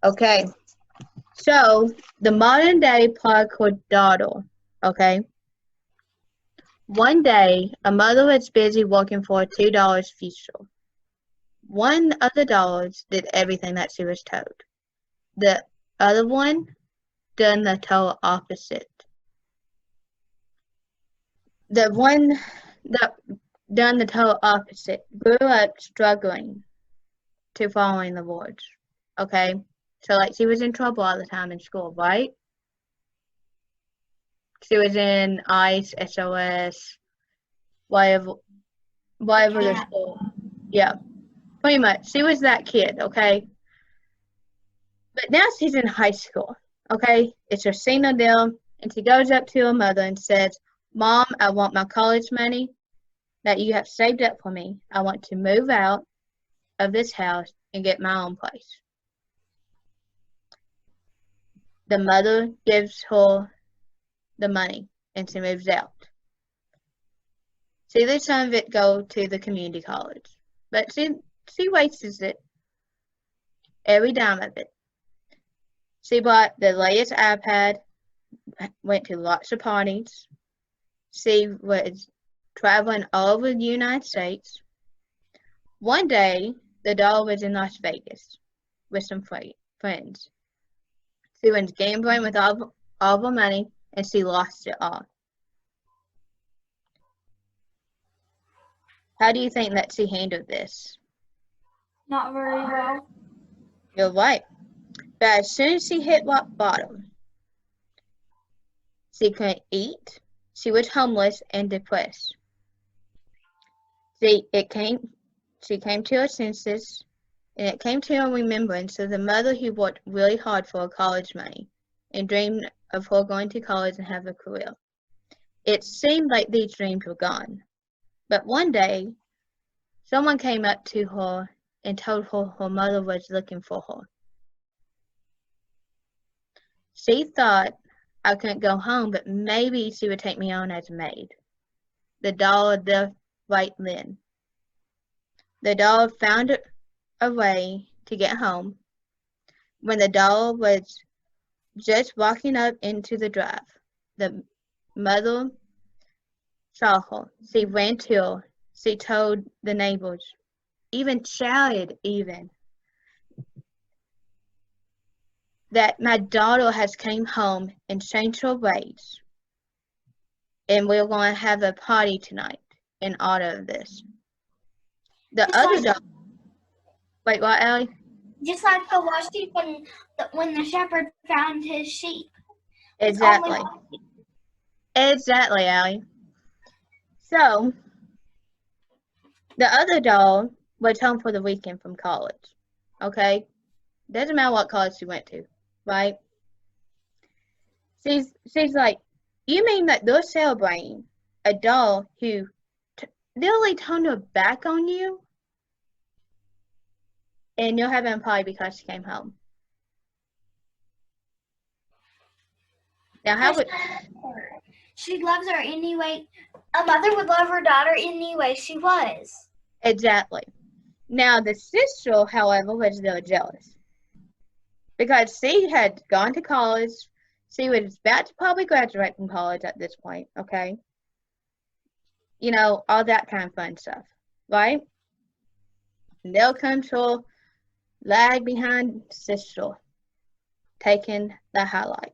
Okay, so the modern day parkour doddle. Okay, one day a mother was busy working for a $2 future. One of the dolls did everything that she was told. The other one done the total opposite. The one that done the total opposite grew up struggling to following the rules. Okay? So like she was in trouble all the time in school, right? She was in ICE, SOS, whatever The whatever the cat. school. Yeah. Pretty much. She was that kid, okay? But now she's in high school. Okay? It's her senior deal, and she goes up to her mother and says, Mom, I want my college money that you have saved up for me. I want to move out of this house and get my own place. The mother gives her the money and she moves out. She lets some of it go to the community college, but she wastes it, every dime of it. She bought the latest iPad, went to lots of parties. She was traveling all over the United States. One day, the doll was in Las Vegas with some friends. She went gambling with all the money and she lost it all. How do you think that she handled this? Not very well. You're right. But as soon as she hit rock bottom, she couldn't eat. She was homeless and depressed. She it came she came to her senses and it came to her remembrance of the mother who worked really hard for her college money and dreamed of her going to college and have a career. It seemed like these dreams were gone. But one day, someone came up to her and told her her mother was looking for her. She thought I couldn't go home, but maybe she would take me on as a maid. The doll left right then. The doll found a way to get home. When the doll was just walking up into the drive, the mother saw her. She ran to her. She told the neighbors, even shouted even, that my daughter has came home and changed her ways, and we're going to have a party tonight in honor of this. The Just other like dog, wait, what, Allie? just like the lost sheep when the shepherd found his sheep. It's only Exactly. Exactly, Allie. So, the other doll was home for the weekend from college. Okay? Doesn't matter what college she went to, right? She's like, you mean that they're celebrating a doll who literally turned her back on you, and you're having a party because she came home? Now, how because would she loves her anyway. A mother would love her daughter anyway. She was. exactly? Now, the sister, however, was still jealous because she had gone to college. She was about to probably graduate from college at this point, okay? You know, all that kind of fun stuff, right? And they'll come to lag behind sister, taking the highlight.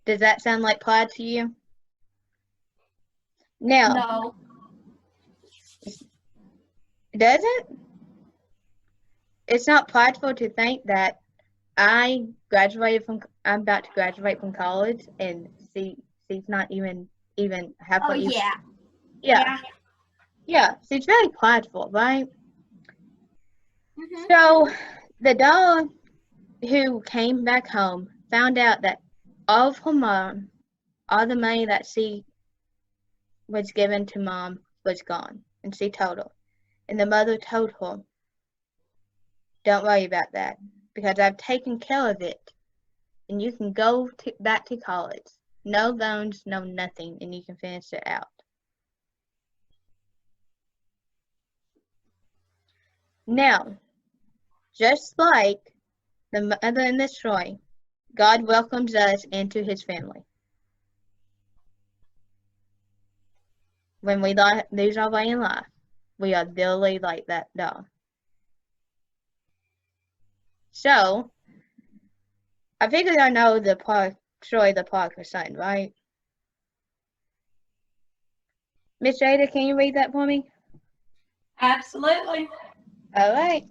Does that sound like pride to you? Now, No. does it? It's not prideful to think that I'm about to graduate from college and she's not even Oh halfway. yeah. Yeah, Yeah. yeah, she's very prideful, right? Mhm. So the dog who came back home found out that all of her mom, all the money that she was given to mom was gone, and she told her. And the mother told her, "Don't worry about that, because I've taken care of it, and you can go back to college. No loans, no nothing, and you can finish it out." Now, Just like the mother in the story, God welcomes us into his family. When we lose our way in life, we are literally like that doll. So, I figured I know the story of the prodigal son, right? Miss Jada, can you read that for me? Absolutely. All right.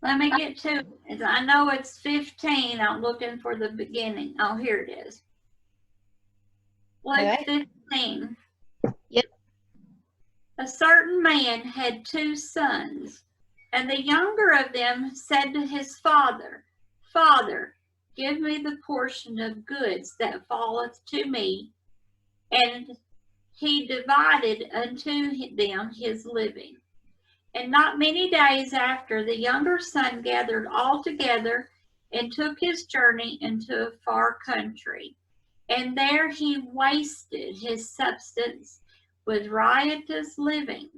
Let me get to it. I know it's 15. I'm looking for the beginning. Oh, here it is. Luke All right. 15. Yep. A certain man had 2 sons, and the younger of them said to his father, Father, give me the portion of goods that falleth to me. And he divided unto them his living. And not many days after, the younger son gathered all together and took his journey into a far country. And there he wasted his substance with riotous living.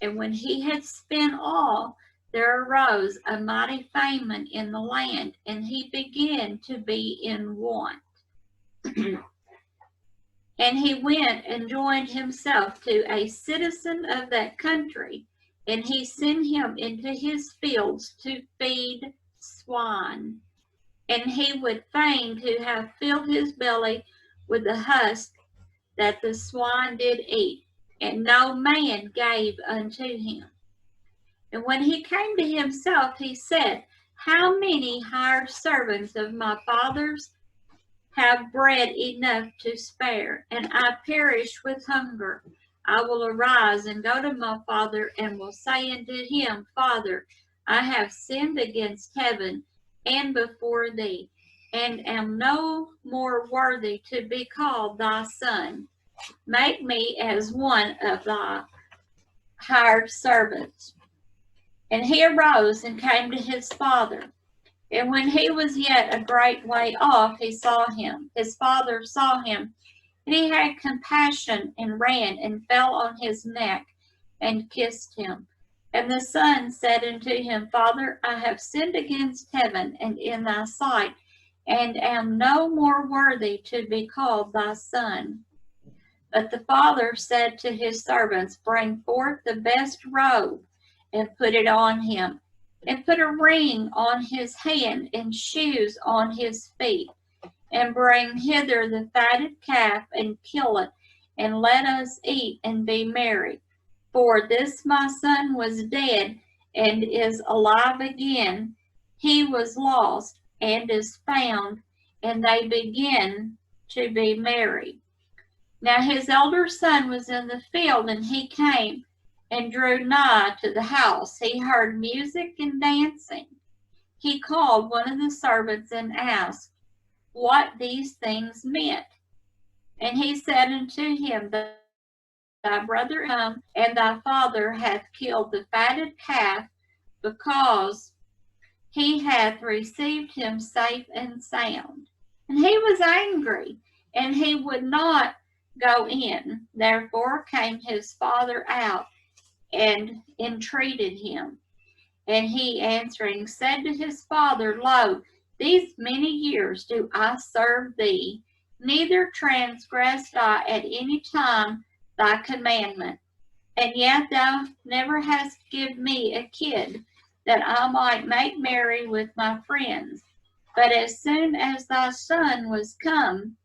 And when he had spent all, there arose a mighty famine in the land, and he began to be in want. And he went and joined himself to a citizen of that country, and he sent him into his fields to feed swine. And he would fain to have filled his belly with the husk that the swine did eat, and no man gave unto him. And when he came to himself, he said, How many hired servants of my father's have bread enough to spare, and I perish with hunger. I will arise and go to my father, and will say unto him, Father, I have sinned against heaven and before thee, and am no more worthy to be called thy son. Make me as one of thy hired servants. And he arose and came to his father. And when he was yet a great way off, he saw him. His father saw him, and he had compassion, and ran and fell on his neck and kissed him. And the son said unto him, Father, I have sinned against heaven and in thy sight, and am no more worthy to be called thy son. But the father said to his servants, Bring forth the best robe, and put it on him, and put a ring on his hand, and shoes on his feet. And bring hither the fatted calf, and kill it, and let us eat and be merry. For this my son was dead, and is alive again. He was lost, and is found. And they began to be merry. Now his elder son was in the field, and he came and drew nigh to the house. He heard music and dancing. He called one of the servants and asked what these things meant. And he said unto him, Thy brother come, and thy father hath killed the fatted calf, because he hath received him safe and sound. And he was angry, and he would not go in. Therefore came his father out and entreated him. And he answering said to his father, Lo, these many years do I serve thee, neither transgressed I at any time thy commandment. And yet thou never hast given me a kid, that I might make merry with my friends. But as soon as thy son was come,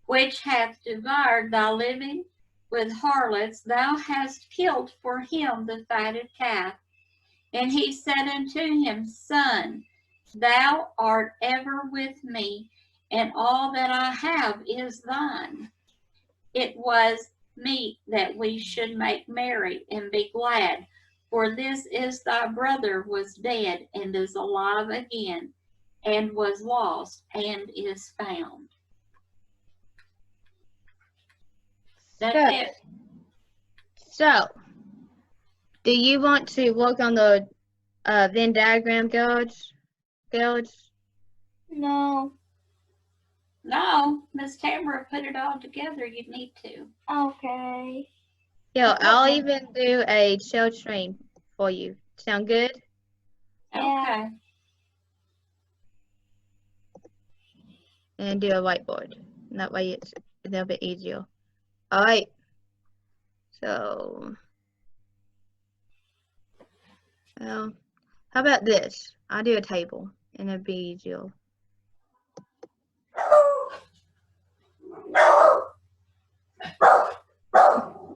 which hath devoured thy living with harlots, thou hast killed for him the fatted calf. And he said unto him, Son, thou art ever with me, and all that I have is thine. It was meet that we should make merry and be glad, for this is thy brother was dead and is alive again, and was lost and is found. That's it. So, do you want to look on the Venn diagram, George? No. No, Miss Tamara put it all together. You need to. Okay. Yo, I'll even do a shell train for you. Sound good? Yeah. Okay. And do a whiteboard. And that way it's a little bit easier. All right. So, well, how about this? I'll do a table and it'll be easier.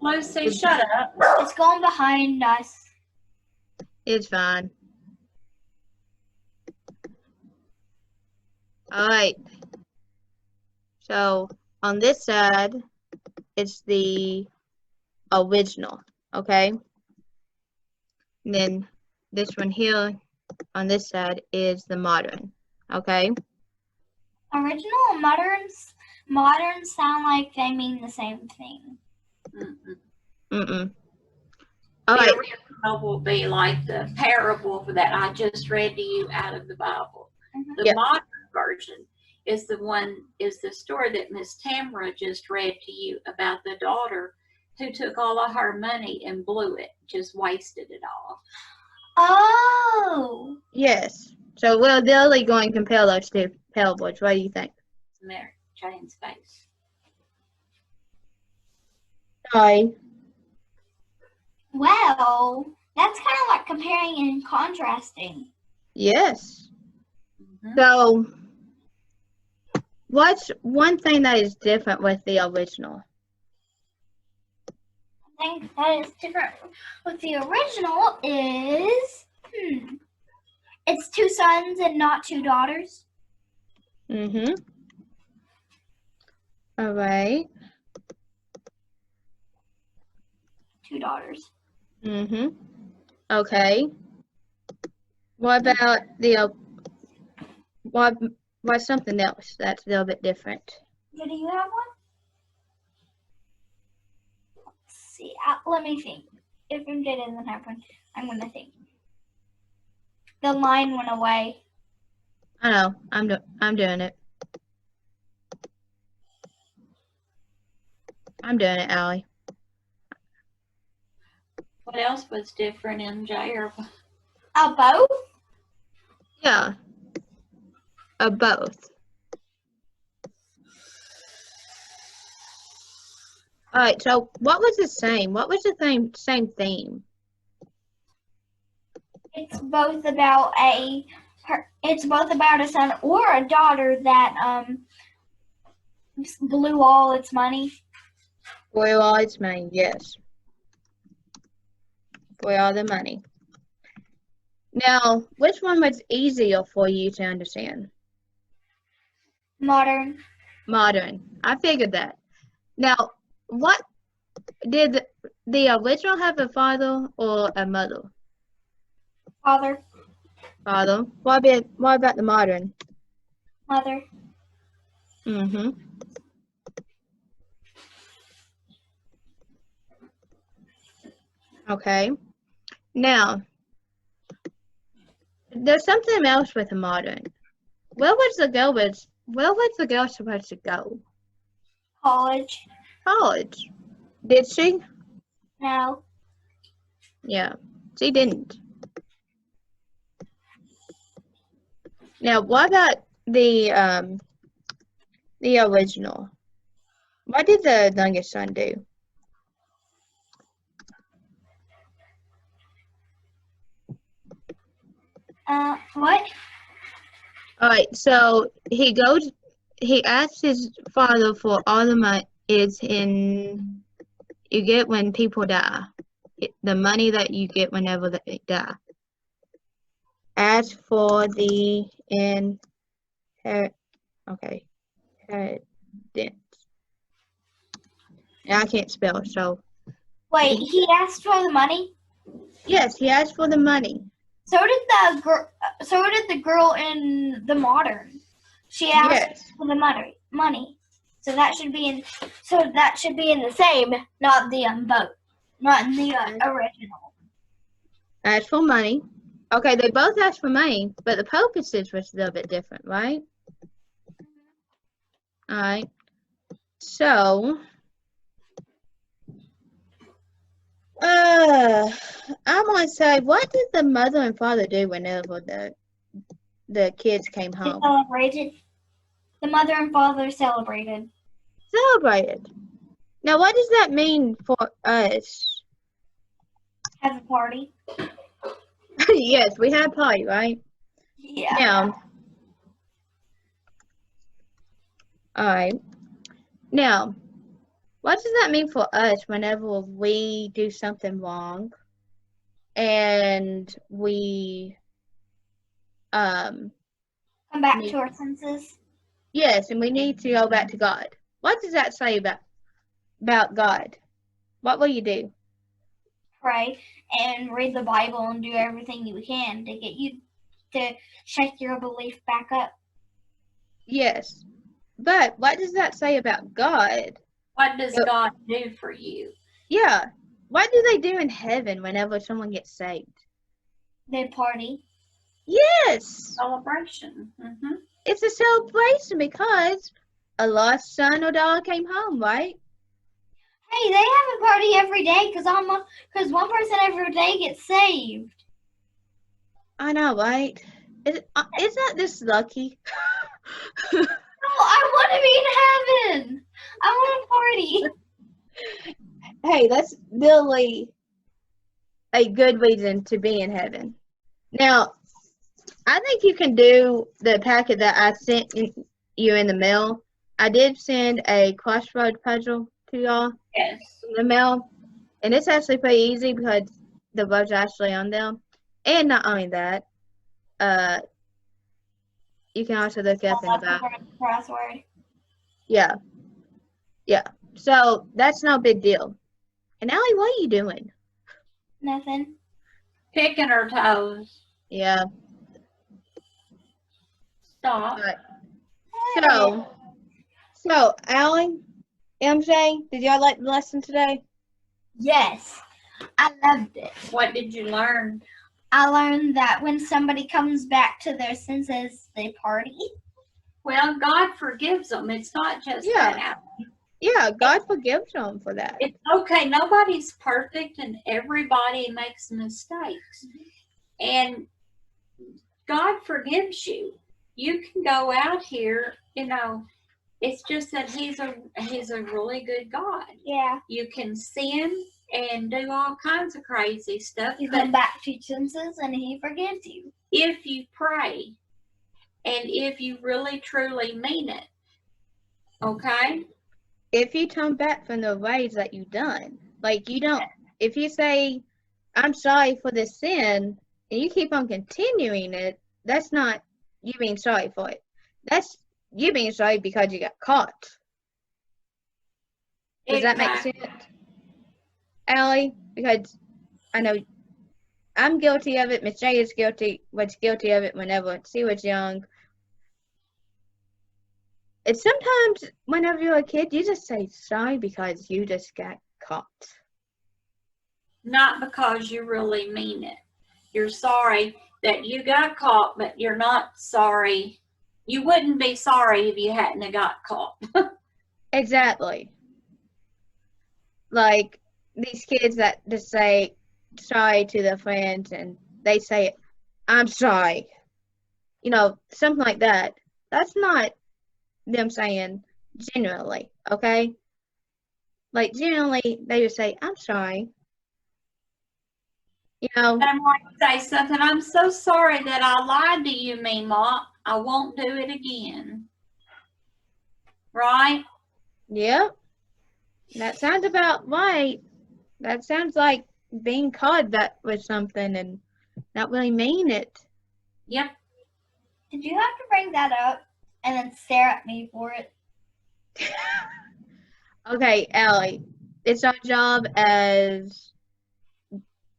Lucy, shut up. It's going behind us. It's fine. All right. So on this side, it's the original, okay? And then this one here on this side is the modern, okay? Original and modern sound like they mean the same thing. Mm-mm. All right. The original will be like the parable that I just read to you out of the Bible. The Yep. modern version is the story that Miss Tamara just read to you about the daughter who took all of her money and blew it, just wasted it all. Oh. Yes. So we're literally going to compare those two parables. What do you think? Mary Jane's face. Hi. Well, that's kind of like comparing and contrasting. Yes. Mhm. So what's one thing that is different with the original? I think that is different with the original is, it's 2 sons and not 2 daughters. Mm-hmm. All right. 2 daughters. Mm-hmm. Okay. What about the what's something else that's a little bit different? Do you have one? Let's see. Let me think. If I didn't have one, I'm going to think. The line went away. I know. I'm doing it. I'm doing it, Allie. What else was different, MJ? Or Both? Yeah. Both. All right. So what was the same? What was the same theme? It's both about it's both about a son or a daughter that blew all its money. For all its money, yes. For all the money. Now, which one was easier for you to understand? Modern. Modern. I figured that. Now, what did the original have a father or a mother? Father. Father. What about the modern? Mother. Mm-hmm. Okay. Now, there's something else with the modern. Where was the girl supposed to go? College. College. Did she? No. Yeah, she didn't. Now, what about the original? What did the youngest son do? What? All right, so he asks his father for all the money you get when people die. The money that you get whenever they die. Ask for the inheritance. Now I can't spell, so Wait, he asked for the money? yes, he asked for the money. So did the girl in the modern. She asked Yes. for the money. So that should be in the same, not the boat. Not in the original. Asked for money. Okay, they both asked for money, but the purposes was a little bit different, right? Alright. So, I'm gonna say, what did the mother and father do whenever the kids came They home? celebrated. The mother and father celebrated. Celebrated. Now, what does that mean for us? Have a party. Yes, we had a party, right? Yeah. Now, alright. Now, what does that mean for us whenever we do something wrong and we, Come back need- to our senses. yes, and we need to go back to God? What does that say about God? What will you do? Pray and read the Bible and do everything you can to get you to shake your belief back up. Yes. But what does that say about God? What does Yep. God do for you? Yeah. What do they do in heaven whenever someone gets saved? They party. Yes. Celebration. Mm-hmm. It's a celebration because a lost son or daughter came home, right? Hey, they have a party every day because one person every day gets saved. I know, right? Isn't this lucky? Oh, I want to be in heaven. I want to party. Hey, that's really a good reason to be in heaven. Now, I think you can do the packet that I sent you in the mail. I did send a crossroad puzzle to y'all Yes. in the mail, and it's actually pretty easy because the words are actually on them. And not only that, you can also look up in the back. Crossword. Yeah. Yeah. So that's no big deal. And Allie, what are you doing? Nothing. Picking her toes. Yeah. Stop. Right. So Allie, MJ, did y'all like the lesson today? Yes, I loved it. What did you learn? I learned that when somebody comes back to their senses, they party. Well, God forgives them. It's not just Yeah. that. Yeah, God forgives them for that. It's okay. Nobody's perfect and everybody makes mistakes. And God forgives you. You can go out here, it's just that he's a really good God. Yeah. You can sin and do all kinds of crazy stuff. You but come back to your senses and he forgives you. if you pray and if you really truly mean it, okay? If you turn back from the ways that you've done, like if you say, I'm sorry for this sin, and you keep on continuing it, that's not you being sorry for it. That's you being sorry because you got caught. Does that make sense, Allie? Because I know I'm guilty of it. Miss J was guilty of it whenever she was young. It's sometimes whenever you're a kid, you just say sorry because you just got caught. Not because you really mean it. You're sorry that you got caught, but you're not sorry. You wouldn't be sorry if you hadn't have got caught. Exactly. Like these kids that just say sorry to their friends and they say, I'm sorry. Something like that. That's not them saying genuinely, okay? Like genuinely, they would say, I'm sorry. And I might say something, I'm so sorry that I lied to you, Mima. I won't do it again. Right? Yep. That sounds about right. That sounds like being caught with something and not really mean it. Yep. Did you have to bring that up and then stare at me for it? Okay, Allie, it's our job as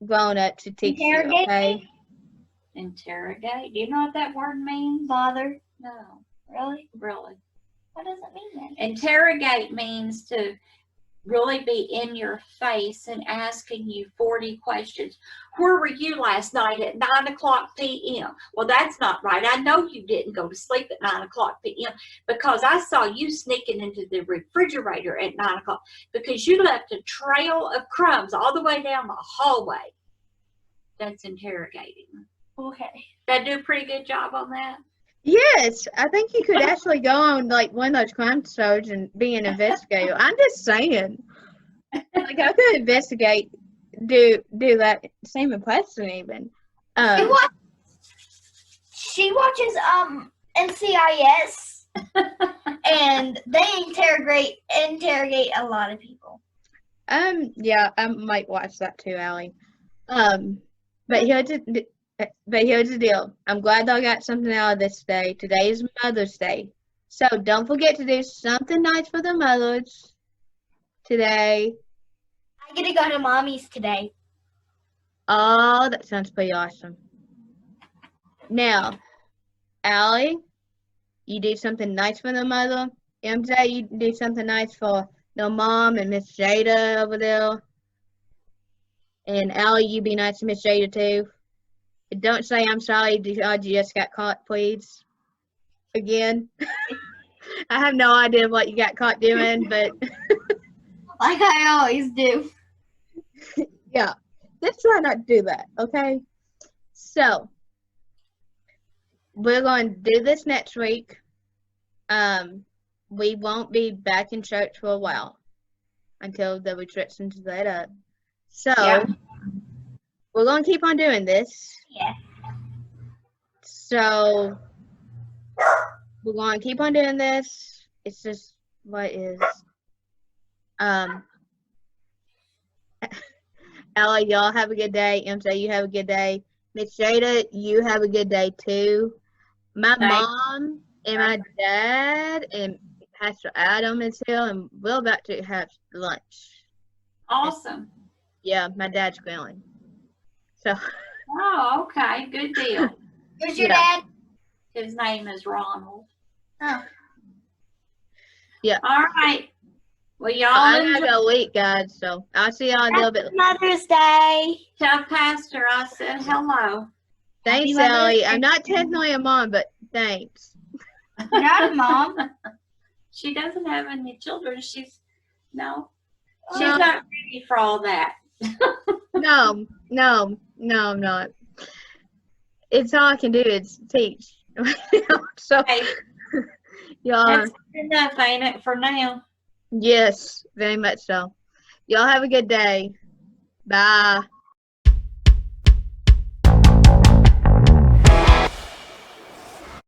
grown up to teach you, Interrogate okay? me? Interrogate. Do you know what that word means? Bother. No, Really? really. What does it mean then? Interrogate means to really be in your face and asking you 40 questions. Where were you last night at 9:00 p.m.? Well, that's not right. I know you didn't go to sleep at 9:00 p.m. because I saw you sneaking into the refrigerator at 9:00 because you left a trail of crumbs all the way down the hallway. That's interrogating. Okay. Did I do a pretty good job on that? Yes, I think you could actually go on like one of those crime shows and be an investigator. I'm just saying. Like I could investigate, do that same in question even. She watches NCIS, and they interrogate a lot of people. Yeah, I might watch that too, Allie. But here's the deal. I'm glad I got something out of this day. Today is Mother's Day. So don't forget to do something nice for the mothers today. I get to go to mommy's today. Oh, that sounds pretty awesome. Now, Allie, you do something nice for the mother. MJ, you do something nice for the mom and Miss Jada over there. And Allie, you be nice to Miss Jada too. Don't say I'm sorry you just got caught, please. Again. I have no idea what you got caught doing, but Like I always do. yeah. Let's try not to do that, okay? So, we're going to do this next week. We won't be back in church for a while until the restrictions let up. So, Yeah. we're going to keep on doing this. Yeah. So, we're going to keep on doing this. It's just what is. Ella, y'all have a good day. MJ, you have a good day. Miss Jada, you have a good day too. My Thanks. mom and my dad and Pastor Adam is here, and we're about to have lunch. Awesome. Yeah, my dad's grilling. So, Oh, okay. Good deal. Where's your Yeah. dad? His name is Ronald. Oh. Yeah. All right. Well, y'all I gotta enjoy. go eat, guys. So, I'll see y'all a little bit. Mother's Day. Tell Pastor I said hello. Thanks, Mother's Ellie. Day. I'm not technically a mom, but thanks. You're not a mom. She doesn't have any children. She's No. not ready for all that. No, I'm not. It's all I can do is teach. So, Hey, y'all, that's enough, ain't it, for now? yes, very much so. Y'all have a good day. Bye.